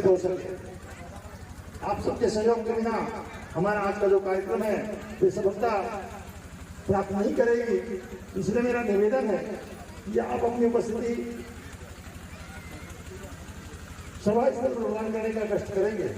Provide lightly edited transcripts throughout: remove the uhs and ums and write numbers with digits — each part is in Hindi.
विकसित हो सके। आप सबके सहयोग के बिना हमारा आज का जो कार्यक्रम है ये सफलता प्राप्त नहीं करेगी। इसलिए मेरा निवेदन है कि आप अपनी उपस्थिति सभा स्थल पर प्रदान करने का कष्ट करेंगे।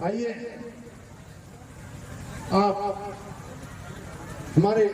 आइए आप हमारे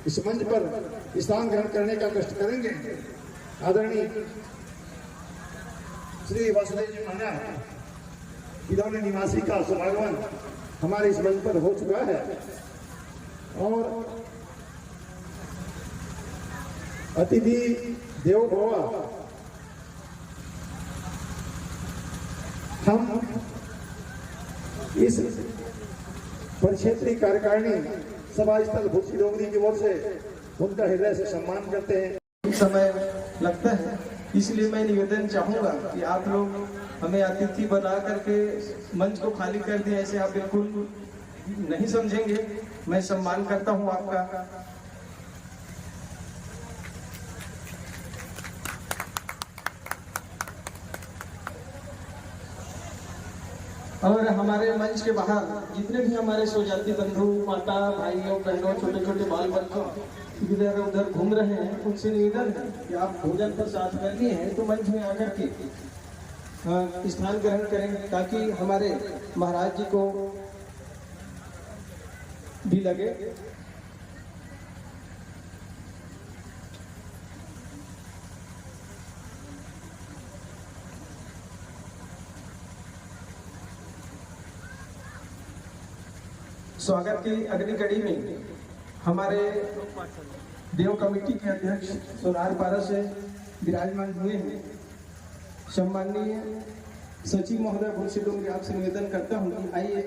इस मंच पर स्थान ग्रहण करने का कष्ट करेंगे। आदरणीय श्री वासुदेव जी महाराज इधौली निवासी का सभागमन हमारे इस मंच पर हो चुका है और अतिथि देवो भव। हम इस परिक्षेत्रीय कार्यकारिणी सभा स्थल भूसी डोंगरी की ओर से उनका हृदय से सम्मान करते हैं। समय लगता है, इसलिए मैं निवेदन चाहूंगा कि आप लोग हमें अतिथि बना करके मंच को खाली कर दें। ऐसे आप बिल्कुल नहीं समझेंगे। मैं सम्मान करता हूं आपका। और हमारे मंच के बाहर जितने भी हमारे स्वजाति बंधु, माता, भाइयों, बहनों, छोटे छोटे बाल बच्चों इधर उधर घूम रहे हैं, उनसे निवेदन है कि आप भोजन प्रसाद करनी है तो मंच में आकर के स्थान ग्रहण करें ताकि हमारे महाराज जी को भी लगे। स्वागत की अगली कड़ी में हमारे देव कमेटी के अध्यक्ष सोनार पारा से विराजमान हुए हैं सम्माननीय सचिव महोदय भूसी डोंगरी। आपसे निवेदन करता हूं कि आइए।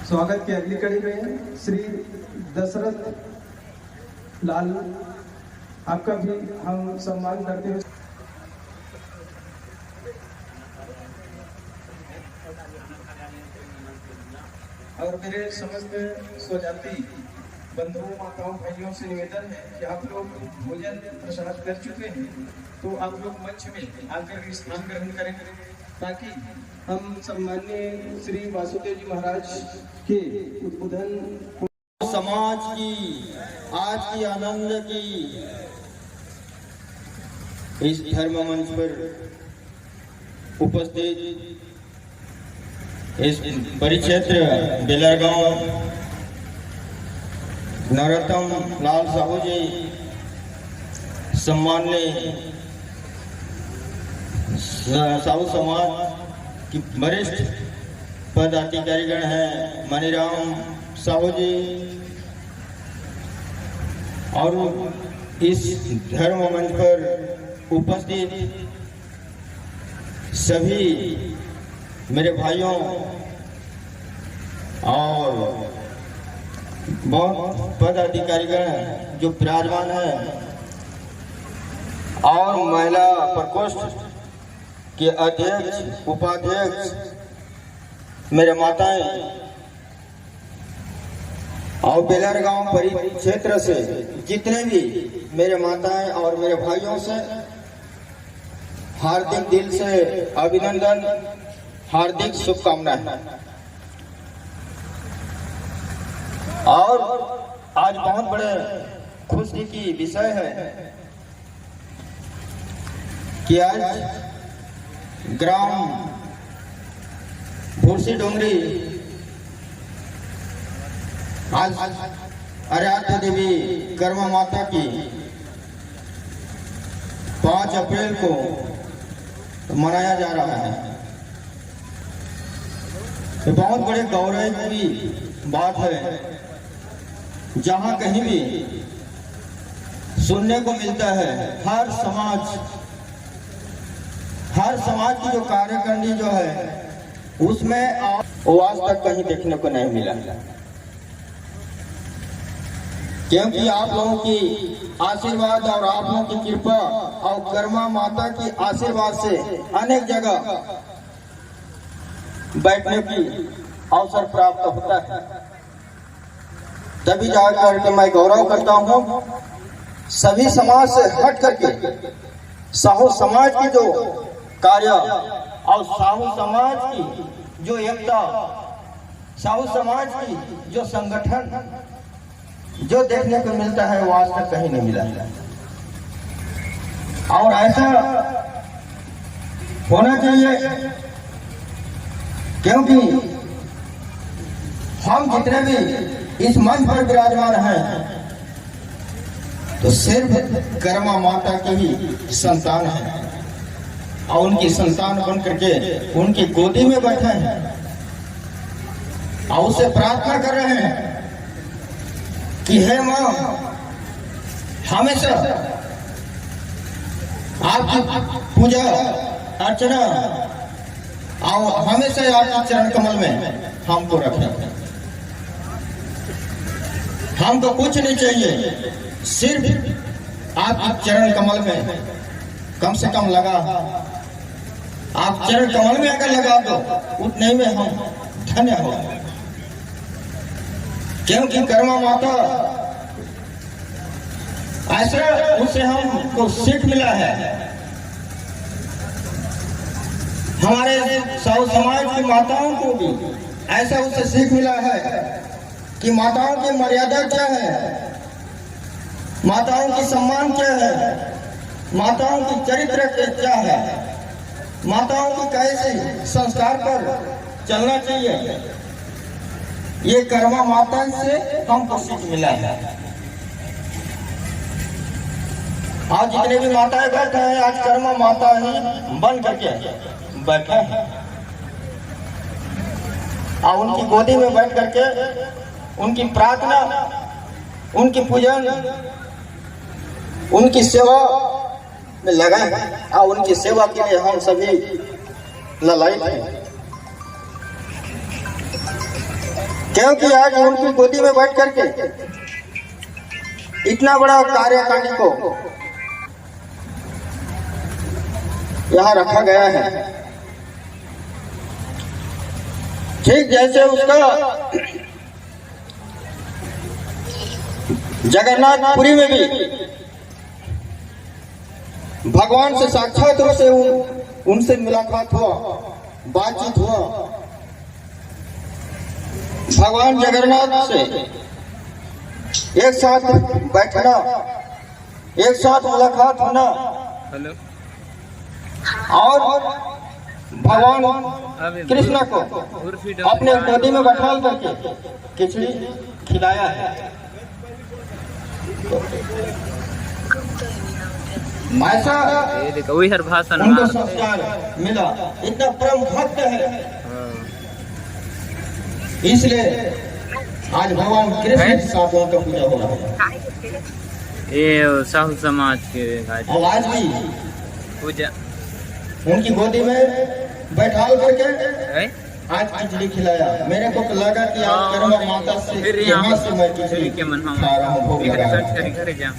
स्वागत की अगली कड़ी में श्री दशरथ लाल, आपका भी हम सम्मान करते हुए और मेरे समस्त स्वजाति बंधुओं, माताओं, भाइयों से निवेदन है कि आप लोग भोजन प्रसाद कर चुके हैं तो आप लोग मंच में आकर स्थान ग्रहण करें ताकि हम सम्माननीय श्री वासुदेव जी महाराज के उद्बोधन समाज की आज की आनंद की इस धर्म मंच पर उपस्थित इस परिक्षेत्र बेलरगांव नरोत्तम लाल साहू जी, सम्माननीय साहू समाज की वरिष्ठ पदाधिकारीगण हैं मणिराम साहू जी, और इस धर्म मंच पर उपस्थित सभी मेरे भाइयों और बहुत पदाधिकारीगण जो विराजमान हैं और महिला प्रकोष्ठ के अध्यक्ष, उपाध्यक्ष, मेरे माताएं और बेलरगांव परिक्षेत्र से जितने भी मेरे माताएं और मेरे भाइयों से हार्दिक दिल से अभिनंदन, हार्दिक शुभकामनाएं। और आज बहुत बड़े खुशी की विषय है कि आज ग्राम भूसी डोंगरी आज आराध्य देवी कर्मा माता की 5 अप्रैल को मनाया जा रहा है। ये बहुत बड़े गौरव की बात है, जहां कहीं भी सुनने को मिलता है हर समाज की जो कार्यकारिणी जो है उसमें आज तक कहीं देखने को नहीं मिला, क्योंकि आप लोगों की आशीर्वाद और आप लोगों की कृपा और कर्मा माता की आशीर्वाद से अनेक जगह बैठने की अवसर प्राप्त होता है। तभी जाकर के मैं गौरव करता हूँ सभी समाज से हट करके साहू समाज की जो कार्य और साहू समाज की जो एकता, साहू समाज की जो संगठन जो देखने को मिलता है वो आज तक कहीं नहीं मिला है। और ऐसा होना चाहिए, क्योंकि हम जितने भी इस मंच पर विराजमान हैं तो सिर्फ कर्मा माता के ही संतान है और उनकी संतान बन करके उनकी गोदी में बैठे हैं और उससे प्रार्थना कर रहे हैं कि हे मां, हमेशा आपकी पूजा अर्चना और हमेशा आपके चरण कमल में हमको रखें। हमको कुछ नहीं चाहिए, सिर्फ आपके चरण कमल में कम से कम लगा, आप चरण कमल में अगर लगा दो उतने में हम धन्य हो, क्योंकि कर्मा माता ऐसा उससे हमको सीख मिला है। हमारे साहू समाज की माताओं को भी ऐसा उससे सीख मिला है कि माताओं की मर्यादा क्या है, माताओं की सम्मान क्या है, माताओं की चरित्र क्या है, माताओं की कैसे संस्कार पर चलना चाहिए। ये कर्मा माता से हमको सीख मिला है। आज जितने भी माताएं बैठे हैं आज कर्मा माता ही बन करके बैठे हैं और उनकी गोदी में बैठ करके उनकी प्रार्थना, उनकी पूजन, उनकी सेवा में लगा है और उनकी सेवा के लिए हम सभी ललायित हैं, क्योंकि आज उनकी गोदी में बैठ करके इतना बड़ा कार्यकारिणी को यहाँ रखा गया है। ठीक जैसे उसका जगन्नाथपुरी में भी भगवान से साक्षात रूप से उनसे मुलाकात हुआ, बातचीत हुआ। भगवान जगन्नाथ से एक साथ बैठना, एक साथ मुलाकात होना और भगवान कृष्ण को अपने गोदी में बैठा करके खिचड़ी खिलाया है। ऐसा उनको संस्कार मिला, इतना परम भक्त है, इसलिए आज भगवान कृष्ण के साथ उनका पूजा हो रहा है। ये साहू समाज के और आज भी पूजा उनकी गोदी में बैठा करके आज खिचड़ी खिलाया। मेरे को तो लगा कि आज कर्मा माता से यहाँ से मैं खिचड़ी खा रहा हूँ, भोग लगा रहा हूँ।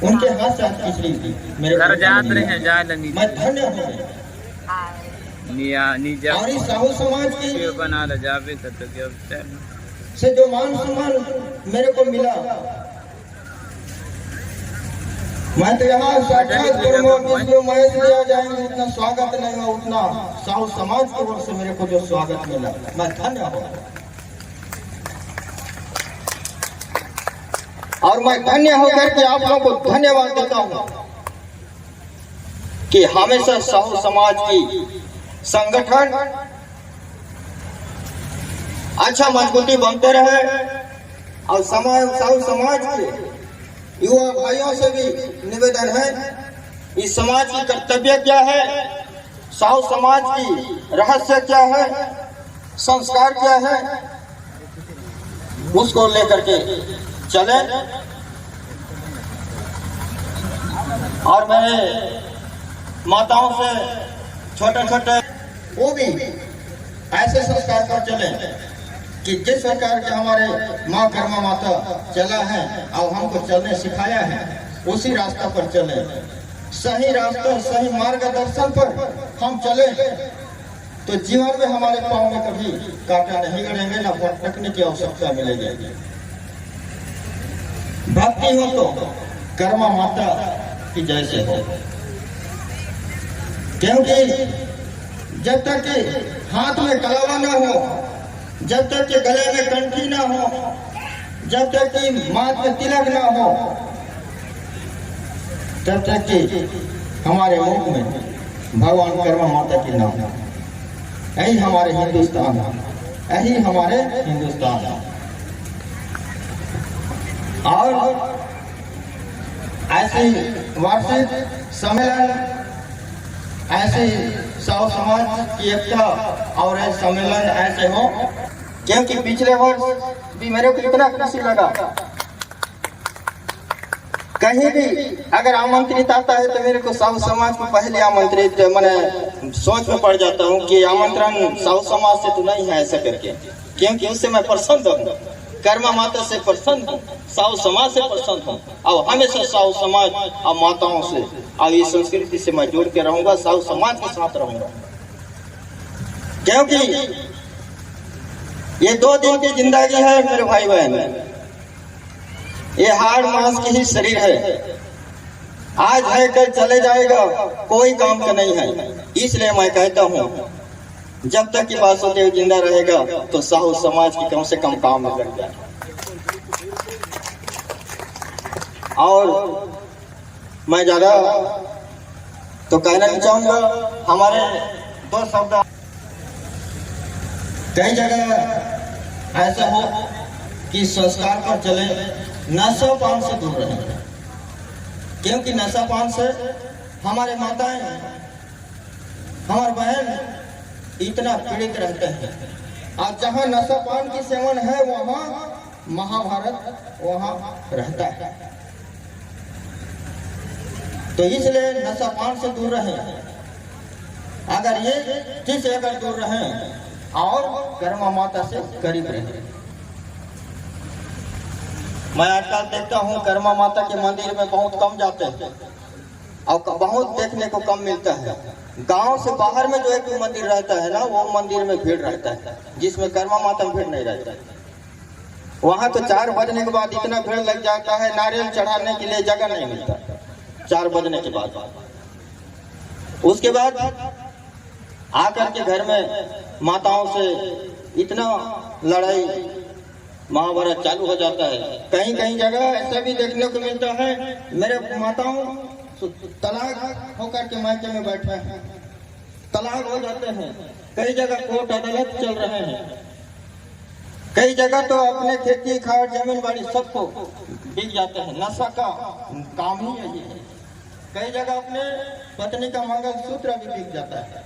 उनके हाथ से आज खिचड़ी मेरे घर जात रहे हैं, मैं धन्य हूँ। और इस साहू समाज की बना जावे से जो मान सम्मान मेरे को मिला, मैं तो यहाँ साक्षात महेश दिया जाएंगे, उतना स्वागत नहीं हुआ, उतना साहू समाज की ओर से मेरे को जो स्वागत मिला, मैं धन्य हूँ। और मैं धन्य होकर के आप लोगों को धन्यवाद देता हूँ कि हमेशा साहू समाज की संगठन अच्छा मजबूती बनते रहे और साहू समाज के युवा भाइयों से भी निवेदन है, इस समाज की कर्तव्य क्या है, साहू समाज की रहस्य क्या है, संस्कार क्या है, उसको लेकर के चले। और मेरे माताओं से छोटे छोटे वो भी ऐसे संस्कार पर चले कि जिस प्रकार के हमारे माँ कर्मा माता चला है और हमको चलने सिखाया है, उसी रास्ता पर चले। सही रास्ते सही मार्गदर्शन पर हम चले तो जीवन में हमारे पाँव में कभी कांटा नहीं गड़ेंगे, न भटकने की आवश्यकता मिलेगी। भक्ति हो तो कर्मा माता की जैसे हो, क्योंकि जब तक कि हाथ में कलावा न हो, जब तक कि गले में कंठी न हो, जब तक कि माथ में तिलक न हो, तब तक कि हमारे मुख में भगवान कर्मा माता की नाम हो। यही हमारे हिंदुस्तान है, यही हमारे हिंदुस्तान है। और ऐसे वार्षिक सम्मेलन, ऐसे साहू समाज की एकता और सम्मेलन ऐसे हो, क्योंकि पिछले वर्ष भी मेरे को इतना खुशी लगा, कहीं भी अगर आमंत्रित आता है तो मेरे को साहू समाज को पहले आमंत्रित, मैंने सोच में पड़ जाता हूँ कि आमंत्रण साहू समाज से तो नहीं है ऐसा करके, क्योंकि उससे मैं प्रसन्न हूँ, कर्मा माता से प्रसन्न हूँ, साहू समाज से प्रसन्न हूँ, और हमेशा साहू समाज और माताओं से और इस संस्कृति से मैं जुड़ के रहूंगा, साहू समाज के साथ रहूंगा। क्योंकि ये 2 दिन की जिंदगी है मेरे भाई बहन, ये हाड़ मांस की ही शरीर है, आज है कल चले जाएगा, कोई काम का नहीं है। इसलिए मैं कहता हूँ जब तक कि वासुदेव जिंदा रहेगा तो साहू समाज की कम से कम काम में लग जाए। और मैं ज्यादा तो कहना नहीं चाहूंगा, हमारे 2 शब्द। कई जगह ऐसा हो कि संस्कार पर चले, नशा पान से दूर रहे, क्योंकि नशा पान से हमारे माताएं, हमारे बहन इतना पीड़ित रहते हैं। और जहाँ नशा पान की सेवन है वहाँ महाभारत वहाँ रहता है। तो इसलिए नशा पान से दूर रहें, अगर ये चीज अगर दूर रहें और कर्मा माता से करीब रहें। मैं आजकल देखता हूँ कर्मा माता के मंदिर में बहुत कम जाते हैं और बहुत देखने को कम मिलता है। गांव से बाहर में जो एक मंदिर रहता है ना, वो मंदिर में भीड़ रहता है, जिसमें कर्मा माता में भीड़ नहीं रहता है। वहां तो 4 बजने के बाद इतना भीड़ लग जाता है, नारियल चढ़ाने के लिए जगह नहीं मिलता 4 बजने के बाद। उसके बाद आकर के घर में माताओं से इतना लड़ाई महाभारत चालू हो जाता है। कहीं कहीं जगह ऐसा भी देखने को मिलता है, मेरे माताओं तलाक होकर के मायके में बैठे हैं, तलाक हो जाते हैं। कई जगह कोर्ट अदालत चल रहे हैं, कई जगह तो अपने खेती खाड़ जमीन बाड़ी सबको बिक जाते हैं। नशा का काम ही यही है। कई जगह अपने पत्नी का मंगलसूत्र भी बिक जाता है।